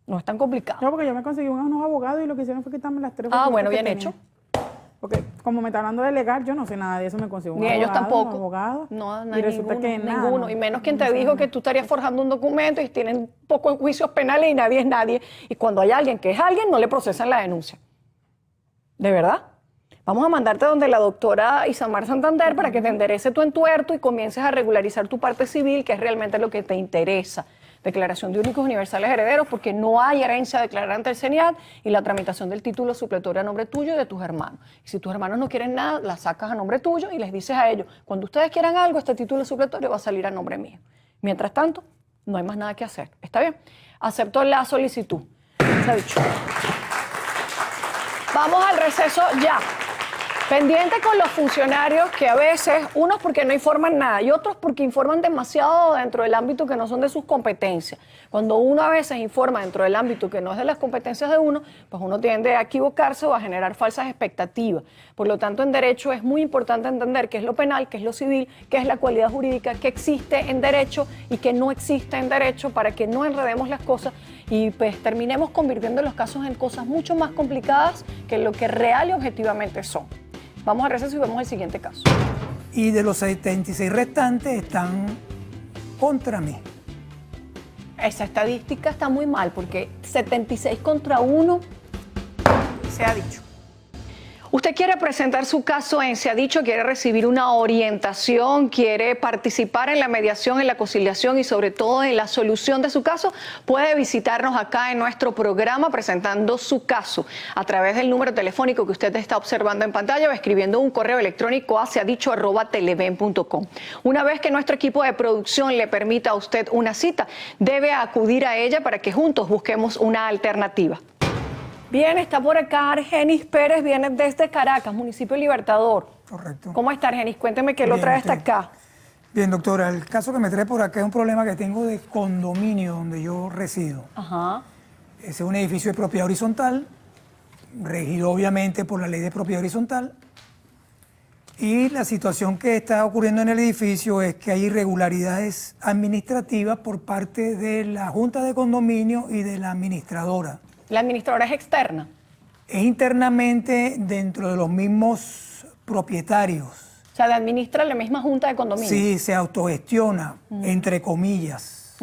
No es tan complicado. No, porque yo me conseguí unos abogados y lo que hicieron fue quitarme las 3. Ah, bueno, bien hecho. Porque como me está hablando de legal, yo no sé nada de eso, me consigo un Ni abogado, ellos tampoco. un abogado. No, y resulta que nada. ninguno. Y menos quien te dijo que tú estarías forjando un documento y tienen pocos juicios penales y nadie es nadie. Y cuando hay alguien que es alguien, no le procesan la denuncia. ¿De verdad? Vamos a mandarte donde la doctora Isamar Santander para que te enderece tu entuerto y comiences a regularizar tu parte civil, que es realmente lo que te interesa. Declaración de únicos universales herederos, porque no hay herencia declarada ante el CENIAT, y la tramitación del título supletorio a nombre tuyo y de tus hermanos. Y si tus hermanos no quieren nada, la sacas a nombre tuyo y les dices a ellos, cuando ustedes quieran algo, este título supletorio va a salir a nombre mío. Mientras tanto, no hay más nada que hacer. ¿Está bien? Acepto la solicitud. Se ha dicho. Vamos al receso ya. Pendiente con los funcionarios que a veces, unos porque no informan nada y otros porque informan demasiado dentro del ámbito que no son de sus competencias. Cuando uno a veces informa dentro del ámbito que no es de las competencias de uno, pues uno tiende a equivocarse o a generar falsas expectativas. Por lo tanto, en derecho es muy importante entender qué es lo penal, qué es lo civil, qué es la cualidad jurídica, qué existe en derecho y qué no existe en derecho, para que no enredemos las cosas y pues terminemos convirtiendo los casos en cosas mucho más complicadas que lo que real y objetivamente son. Vamos al receso y vemos el siguiente caso. Y de los 76 restantes están contra mí. Esa estadística está muy mal porque 76 contra 1 se ha dicho. Usted quiere presentar su caso en Se ha dicho, quiere recibir una orientación, quiere participar en la mediación, en la conciliación y sobre todo en la solución de su caso, puede visitarnos acá en nuestro programa presentando su caso a través del número telefónico que usted está observando en pantalla o escribiendo un correo electrónico a seadicho@televen.com. Una vez que nuestro equipo de producción le permita a usted una cita, debe acudir a ella para que juntos busquemos una alternativa. Bien, está por acá Argenis Pérez, viene desde Caracas, municipio Libertador. Correcto. ¿Cómo está Argenis? Cuénteme qué lo trae hasta acá. Bien, doctora, el caso que me trae por acá es un problema que tengo de condominio donde yo resido. Ajá. Ese es un edificio de propiedad horizontal regido obviamente por la ley de propiedad horizontal. Y la situación que está ocurriendo en el edificio es que hay irregularidades administrativas por parte de la Junta de Condominio y de la administradora. ¿La administradora es externa? Es internamente dentro de los mismos propietarios. O sea, ¿la administra la misma Junta de Condominio? Sí, se autogestiona, entre comillas.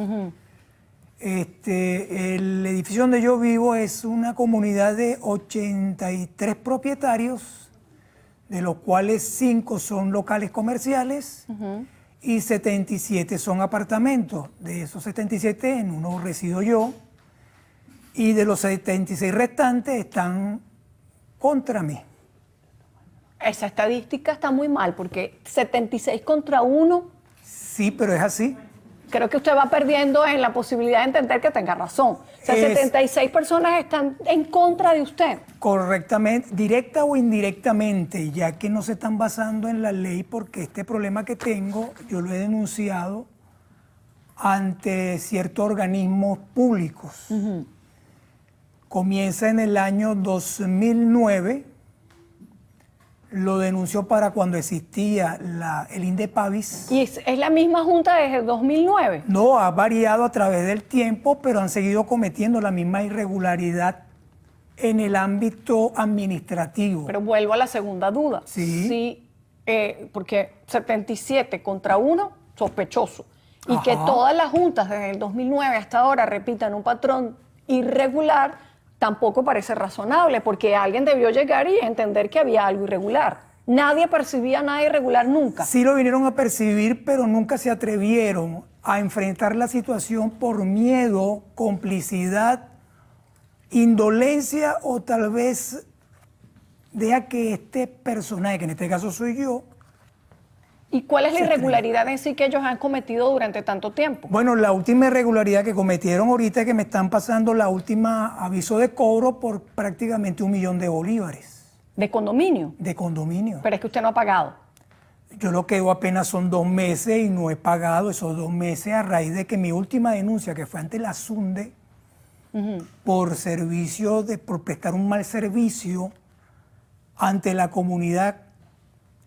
El edificio donde yo vivo es una comunidad de 83 propietarios, de los cuales 5 son locales comerciales y 77 son apartamentos. De esos 77, en uno resido yo, y de los 76 restantes están contra mí. Esa estadística está muy mal, porque 76 contra 1. Sí, pero es así. Creo que usted va perdiendo en la posibilidad de entender que tenga razón. O sea, 76 personas están en contra de usted. Correctamente, directa o indirectamente, ya que no se están basando en la ley, porque este problema que tengo yo lo he denunciado ante ciertos organismos públicos. Comienza en el año 2009, lo denunció para cuando existía el INDEPAVIS. ¿Y es la misma junta desde 2009? No, ha variado a través del tiempo, pero han seguido cometiendo la misma irregularidad en el ámbito administrativo. Pero vuelvo a la segunda duda. Sí. Sí, porque 77 contra 1, sospechoso. Y Ajá. que todas las juntas desde el 2009 hasta ahora repitan un patrón irregular, tampoco parece razonable, porque alguien debió llegar y entender que había algo irregular. Nadie percibía nada irregular nunca. Sí lo vinieron a percibir, pero nunca se atrevieron a enfrentar la situación por miedo, complicidad, indolencia o tal vez deja que este personaje, que en este caso soy yo. ¿Y cuál es la irregularidad en sí que ellos han cometido durante tanto tiempo? Bueno, la última irregularidad que cometieron ahorita es que me están pasando la última aviso de cobro por prácticamente 1 millón de bolívares. ¿De condominio? De condominio. Pero es que usted no ha pagado. Yo lo que debo apenas son 2 meses y no he pagado esos 2 meses a raíz de que mi última denuncia, que fue ante la SUNDE, por prestar un mal servicio ante la comunidad,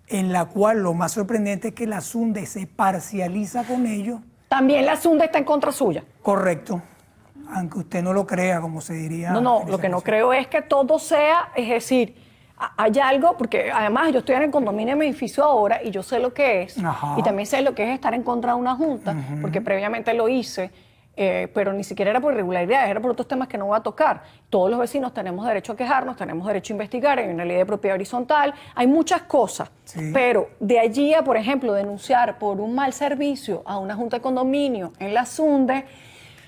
en la cual lo más sorprendente es que la SUNDE se parcializa con ellos. También la SUNDE está en contra suya. Correcto, aunque usted no lo crea, como se diría. No, lo que no creo es que todo sea, es decir, hay algo, porque además yo estoy en el condominio de mi edificio ahora y yo sé lo que es, Ajá. y también sé lo que es estar en contra de una junta, porque previamente lo hice, pero ni siquiera era por irregularidades, era por otros temas que no voy a tocar. Todos los vecinos tenemos derecho a quejarnos, tenemos derecho a investigar, hay una ley de propiedad horizontal, hay muchas cosas, sí. Pero de allí a, por ejemplo, denunciar por un mal servicio a una junta de condominio en la SUNDE,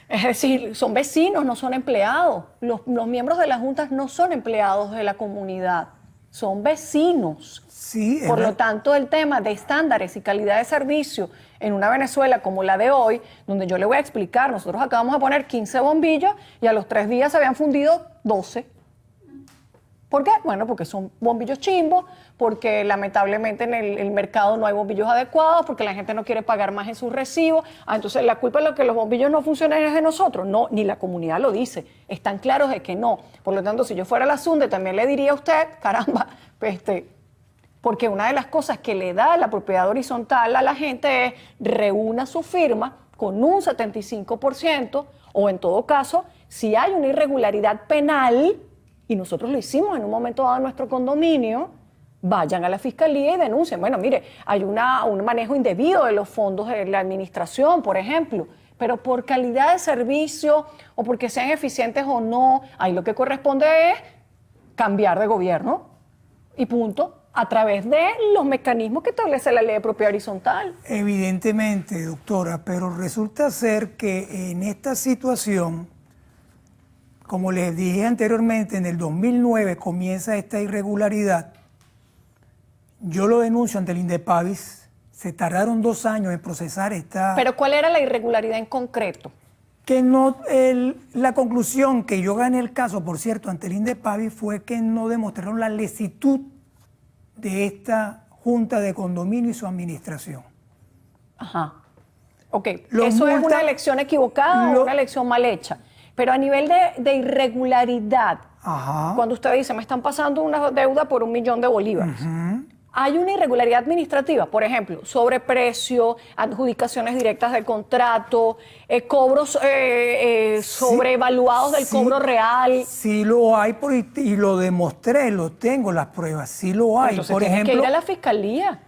es decir, son vecinos, no son empleados. Los miembros de las juntas no son empleados de la comunidad, son vecinos. Sí, Por lo tanto, el tema de estándares y calidad de servicio en una Venezuela como la de hoy, donde yo le voy a explicar, nosotros acabamos de poner 15 bombillos y a los 3 días se habían fundido 12. ¿Por qué? Bueno, porque son bombillos chimbos, porque lamentablemente en el mercado no hay bombillos adecuados, porque la gente no quiere pagar más en sus recibos. Entonces la culpa de lo que los bombillos no funcionen es de nosotros. No, ni la comunidad lo dice. Están claros de que no. Por lo tanto, si yo fuera la SUNDE, también le diría a usted, caramba, porque una de las cosas que le da la propiedad horizontal a la gente es reúna su firma con un 75%, o en todo caso, si hay una irregularidad penal, y nosotros lo hicimos en un momento dado en nuestro condominio, vayan a la fiscalía y denuncien. Bueno, mire, hay un manejo indebido de los fondos de la administración, por ejemplo, pero por calidad de servicio o porque sean eficientes o no, ahí lo que corresponde es cambiar de gobierno y punto, a través de los mecanismos que establece la ley de propiedad horizontal. Evidentemente, doctora, pero resulta ser que en esta situación, como les dije anteriormente, en el 2009 comienza esta irregularidad. Yo lo denuncio ante el INDEPAVIS. Se tardaron 2 años en procesar esta... ¿Pero cuál era la irregularidad en concreto? Que no, la conclusión que yo gané el caso, por cierto, ante el INDEPAVIS fue que no demostraron la licitud de esta junta de condominio y su administración. Ajá. Ok, eso es una elección equivocada o una elección mal hecha. Pero a nivel de irregularidad, Ajá. Cuando usted dice, me están pasando una deuda por 1 millón de bolívares. Hay una irregularidad administrativa, por ejemplo, sobreprecio, adjudicaciones directas del contrato, cobros sobrevaluados del cobro real. Sí lo hay, y lo demostré, lo tengo, las pruebas, sí lo hay. Entonces por tiene ejemplo, que ir a la fiscalía,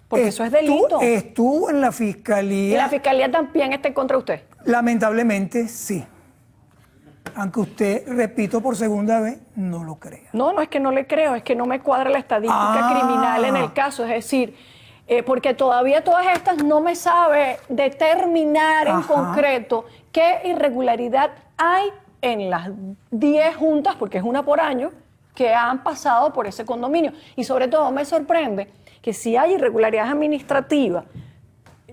porque eso es delito. Estuvo en la fiscalía. ¿Y la fiscalía también está en contra de usted? Lamentablemente, sí. Aunque usted, repito por segunda vez, no lo crea. No, no es que no le creo, es que no me cuadra la estadística criminal en el caso. Es decir, porque todavía todas estas no me sabe determinar en concreto qué irregularidad hay en las 10 juntas, porque es una por año, que han pasado por ese condominio. Y sobre todo me sorprende que si hay irregularidades administrativas,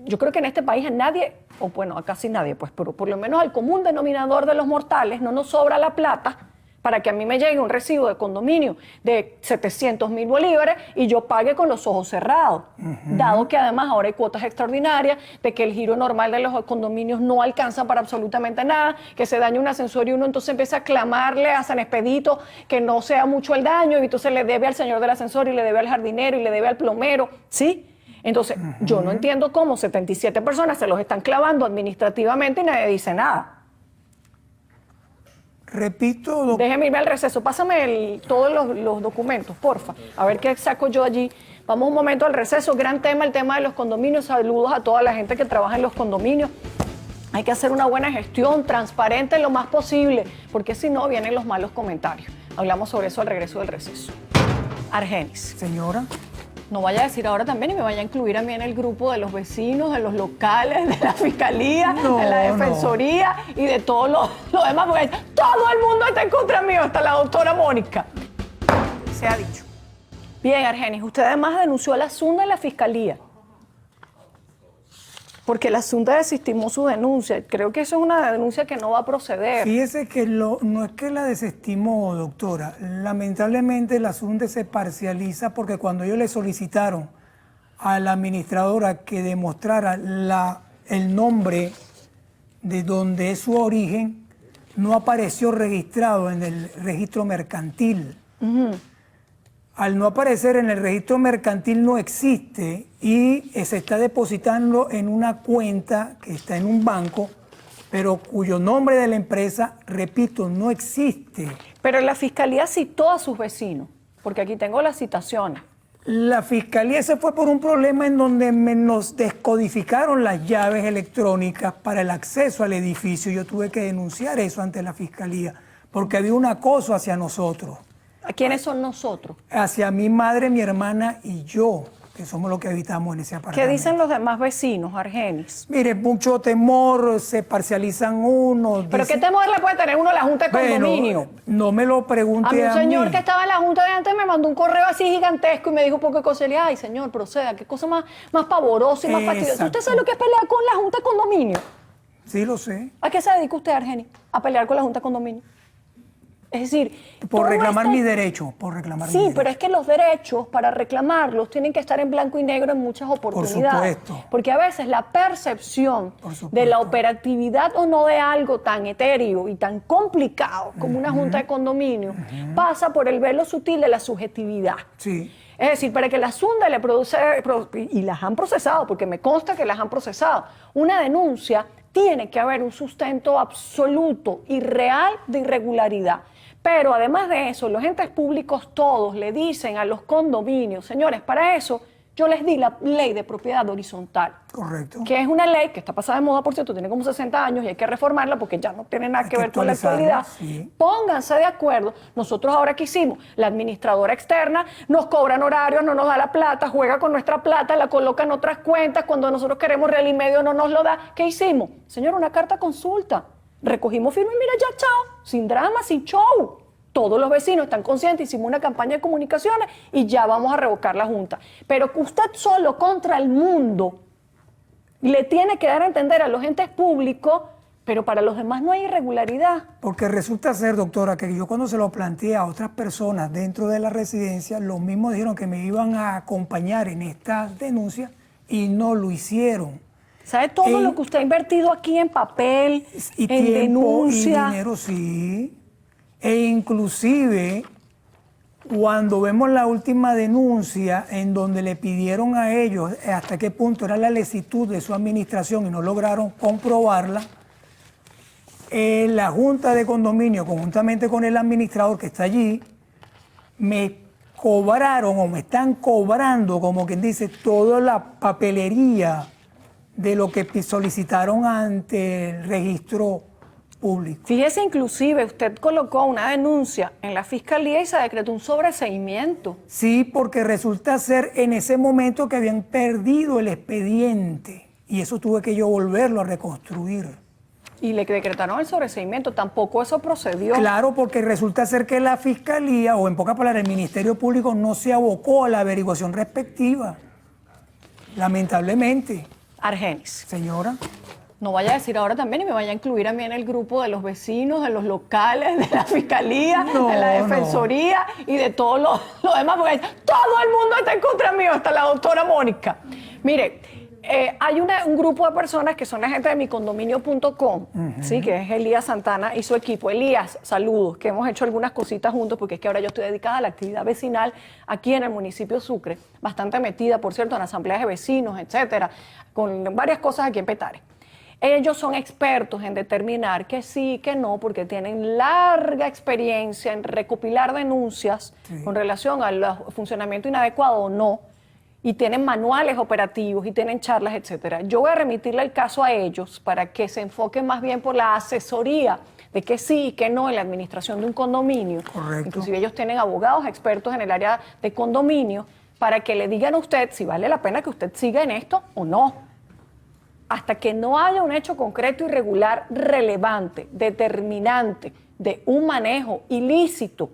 yo creo que en este país a nadie, o bueno, a casi nadie, pues, pero por lo menos al común denominador de los mortales no nos sobra la plata para que a mí me llegue un recibo de condominio de 700.000 bolívares y yo pague con los ojos cerrados. Dado que además ahora hay cuotas extraordinarias, de que el giro normal de los condominios no alcanza para absolutamente nada, que se daña un ascensor y uno entonces empieza a clamarle a San Expedito que no sea mucho el daño y entonces le debe al señor del ascensor y le debe al jardinero y le debe al plomero, ¿sí? Entonces, yo no entiendo cómo 77 personas se los están clavando administrativamente y nadie dice nada. Repito, doctor. Déjeme irme al receso. Pásame todos los documentos, porfa. A ver qué saco yo allí. Vamos un momento al receso. Gran tema, el tema de los condominios. Saludos a toda la gente que trabaja en los condominios. Hay que hacer una buena gestión, transparente lo más posible, porque si no, vienen los malos comentarios. Hablamos sobre eso al regreso del receso. Argenis. Señora. No vaya a decir ahora también y me vaya a incluir a mí en el grupo de los vecinos, de los locales, de la fiscalía, de la defensoría y de todo lo demás, porque todo el mundo está en contra mío, hasta la doctora Mónica. Se ha dicho. Bien, Argenis, usted además denunció a la Zunda en la fiscalía, porque la Zunda desestimó su denuncia. Creo que eso es una denuncia que no va a proceder. Fíjese que no es que la desestimó, doctora. Lamentablemente la Zunda se parcializa porque cuando ellos le solicitaron a la administradora que demostrara el nombre de donde es su origen, no apareció registrado en el registro mercantil. Al no aparecer en el registro mercantil no existe y se está depositando en una cuenta que está en un banco, pero cuyo nombre de la empresa, repito, no existe. Pero la fiscalía citó a sus vecinos, porque aquí tengo las citaciones. La fiscalía se fue por un problema en donde nos descodificaron las llaves electrónicas para el acceso al edificio. Yo tuve que denunciar eso ante la fiscalía porque había un acoso hacia nosotros. ¿A quiénes son nosotros? Hacia mi madre, mi hermana y yo, que somos los que habitamos en ese apartamento. ¿Qué dicen los demás vecinos, Argenis? Mire, mucho temor, se parcializan unos. ¿Pero qué temor le puede tener uno a la Junta de Condominio? Bueno, no me lo pregunte a mí. Un señor mí. que estaba en la Junta de antes me mandó un correo así gigantesco y me dijo poco de cosas. Y le dije, ay, señor, proceda, qué cosa más pavorosa y más fastidiosa. ¿Usted sabe lo que es pelear con la Junta de Condominio? Sí, lo sé. ¿A qué se dedica usted, Argenis? A pelear con la Junta de Condominio. Es decir, por reclamar mi derecho, por reclamar mi derecho. Sí, pero es que los derechos, para reclamarlos, tienen que estar en blanco y negro en muchas oportunidades. Por supuesto. Porque a veces la percepción de la operatividad o no de algo tan etéreo y tan complicado como una junta de condominio pasa por el velo sutil de la subjetividad. Sí. Es decir, para que la Zunda le produce, y las han procesado, porque me consta que las han procesado, una denuncia, tiene que haber un sustento absoluto y real de irregularidad. Pero además de eso, los entes públicos todos le dicen a los condominios, señores, para eso yo les di la ley de propiedad horizontal. Correcto. Que es una ley que está pasada de moda, por cierto, tiene como 60 años y hay que reformarla porque ya no tiene nada que ver con la actualidad. Sí. Pónganse de acuerdo. Nosotros ahora, ¿qué hicimos? La administradora externa nos cobran horarios, no nos da la plata, juega con nuestra plata, la coloca en otras cuentas, cuando nosotros queremos real y medio no nos lo da. ¿Qué hicimos? Señor, una carta consulta. Recogimos firma y mira, ya, chao, sin drama, sin show. Todos los vecinos están conscientes, hicimos una campaña de comunicaciones y ya vamos a revocar la Junta. Pero que usted solo contra el mundo le tiene que dar a entender a los entes públicos, pero para los demás no hay irregularidad. Porque resulta ser, doctora, que yo cuando se lo planteé a otras personas dentro de la residencia, los mismos dijeron que me iban a acompañar en estas denuncias y no lo hicieron. ¿Sabe todo lo que usted ha invertido aquí en papel, y en tiempo denuncia? y dinero, sí. E inclusive, cuando vemos la última denuncia en donde le pidieron a ellos hasta qué punto era la licitud de su administración y no lograron comprobarla, la Junta de Condominio, conjuntamente con el administrador que está allí, me cobraron o me están cobrando, como quien dice, toda la papelería de lo que solicitaron ante el registro público. Fíjese, inclusive, usted colocó una denuncia en la Fiscalía y se decretó un sobreseimiento. Sí, porque resulta ser en ese momento que habían perdido el expediente y eso tuve que yo volverlo a reconstruir. Y le decretaron el sobreseimiento, tampoco eso procedió. Claro, porque resulta ser que la Fiscalía, o en pocas palabras, el Ministerio Público no se abocó a la averiguación respectiva. Lamentablemente. Argenis. Señora. No vaya a decir ahora también y me vaya a incluir a mí en el grupo de los vecinos, de los locales, de la Fiscalía, de la Defensoría y de todo lo demás, porque todo el mundo está en contra mío, hasta la doctora Mónica. Mire, hay un grupo de personas que son la gente de micondominio.com, ¿sí? Que es Elías Santana y su equipo. Elías, saludos, que hemos hecho algunas cositas juntos, porque es que ahora yo estoy dedicada a la actividad vecinal aquí en el municipio de Sucre, bastante metida, por cierto, en asambleas de vecinos, etcétera, con varias cosas aquí en Petare. Ellos son expertos en determinar que sí, que no, porque tienen larga experiencia en recopilar denuncias con relación al funcionamiento inadecuado o no, y tienen manuales operativos y tienen charlas, etcétera. Yo voy a remitirle el caso a ellos para que se enfoquen más bien por la asesoría de que sí y que no en la administración de un condominio. Correcto. Inclusive ellos tienen abogados expertos en el área de condominio para que le digan a usted si vale la pena que usted siga en esto o no. Hasta que no haya un hecho concreto y regular relevante, determinante de un manejo ilícito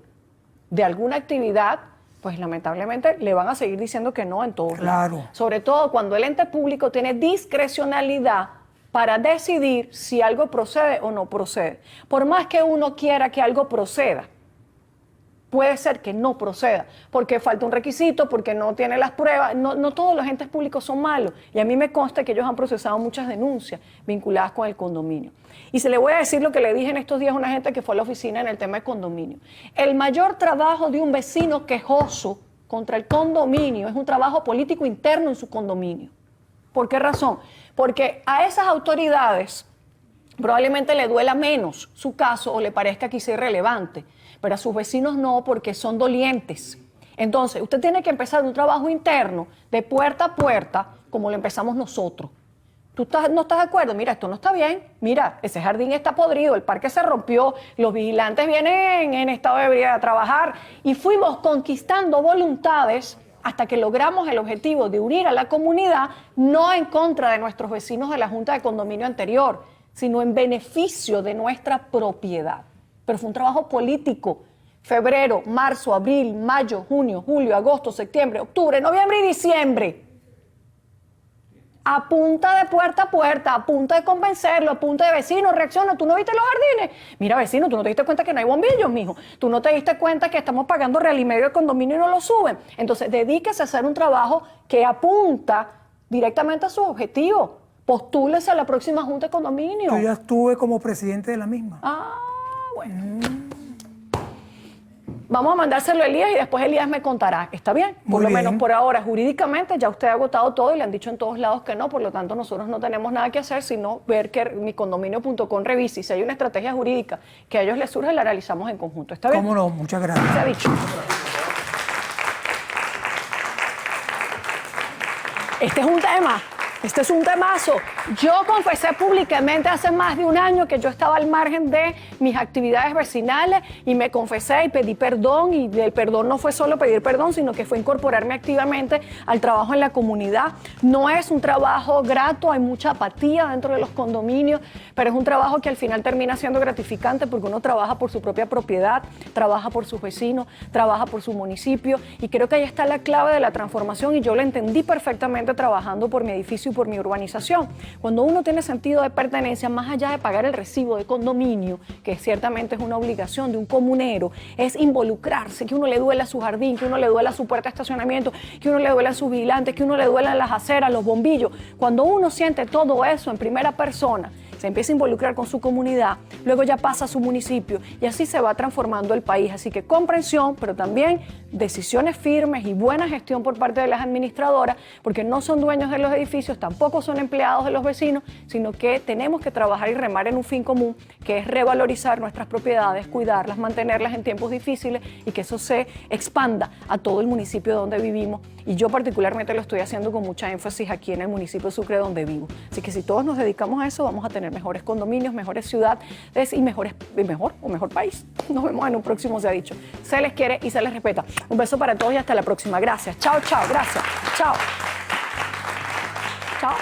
de alguna actividad, pues lamentablemente le van a seguir diciendo que no en todos lados. Sobre todo cuando el ente público tiene discrecionalidad para decidir si algo procede o no procede. Por más que uno quiera que algo proceda, puede ser que no proceda, porque falta un requisito, porque no tiene las pruebas. No todos los entes públicos son malos. Y a mí me consta que ellos han procesado muchas denuncias vinculadas con el condominio. Y se le voy a decir lo que le dije en estos días a una gente que fue a la oficina en el tema de condominio. El mayor trabajo de un vecino quejoso contra el condominio es un trabajo político interno en su condominio. ¿Por qué razón? Porque a esas autoridades probablemente le duela menos su caso o le parezca quizá irrelevante, pero a sus vecinos no, porque son dolientes. Entonces, usted tiene que empezar un trabajo interno de puerta a puerta, como lo empezamos nosotros. ¿Tú no estás de acuerdo? Mira, esto no está bien. Mira, ese jardín está podrido, el parque se rompió, los vigilantes vienen en estado de ebriedad a trabajar. Y fuimos conquistando voluntades hasta que logramos el objetivo de unir a la comunidad, no en contra de nuestros vecinos de la Junta de Condominio anterior, sino en beneficio de nuestra propiedad. Pero fue un trabajo político. Febrero, marzo, abril, mayo, junio, julio, agosto, septiembre, octubre, noviembre y diciembre. A punta de puerta a puerta, a punta de convencerlo, a punta de vecinos, reacciona. ¿Tú no viste los jardines? Mira, vecino, ¿tú no te diste cuenta que no hay bombillos, mijo? ¿Tú no te diste cuenta que estamos pagando real y medio de condominio y no lo suben? Entonces, dedíquese a hacer un trabajo que apunta directamente a su objetivo. Postúlese a la próxima Junta de Condominio. Yo ya estuve como presidente de la misma. Ah, bueno. Vamos a mandárselo a Elías y después Elías me contará. ¿Está bien? Por lo menos por ahora, jurídicamente, ya usted ha agotado todo y le han dicho en todos lados que no. Por lo tanto, nosotros no tenemos nada que hacer, sino ver que micondominio.com revise. Y si hay una estrategia jurídica que a ellos les surge, la analizamos en conjunto. ¿Está bien? ¿Cómo no? Muchas gracias. Se ha dicho. Este es un tema. Este es un temazo. Yo confesé públicamente hace más de un año que yo estaba al margen de mis actividades vecinales y me confesé y pedí perdón, y el perdón no fue solo pedir perdón, sino que fue incorporarme activamente al trabajo en la comunidad. No es un trabajo grato, hay mucha apatía dentro de los condominios, pero es un trabajo que al final termina siendo gratificante porque uno trabaja por su propia propiedad, trabaja por sus vecinos, trabaja por su municipio, y creo que ahí está la clave de la transformación, y yo la entendí perfectamente trabajando por mi edificio y por mi urbanización. Cuando uno tiene sentido de pertenencia, más allá de pagar el recibo de condominio, que ciertamente es una obligación de un comunero, es involucrarse, que uno le duela su jardín, que uno le duela su puerta de estacionamiento, que uno le duela sus vigilantes, que uno le duela las aceras, los bombillos. Cuando uno siente todo eso en primera persona, se empieza a involucrar con su comunidad, luego ya pasa a su municipio y así se va transformando el país. Así que comprensión, pero también decisiones firmes y buena gestión por parte de las administradoras, porque no son dueños de los edificios, tampoco son empleados de los vecinos, sino que tenemos que trabajar y remar en un fin común, que es revalorizar nuestras propiedades, cuidarlas, mantenerlas en tiempos difíciles y que eso se expanda a todo el municipio donde vivimos. Y yo particularmente lo estoy haciendo con mucha énfasis aquí en el municipio de Sucre donde vivo. Así que si todos nos dedicamos a eso, vamos a tener mejores condominios, mejores ciudades y mejor país. Nos vemos en un próximo Se ha Dicho. Se les quiere y se les respeta. Un beso para todos y hasta la próxima. Gracias. Chao, chao. Gracias. Chao. Chao.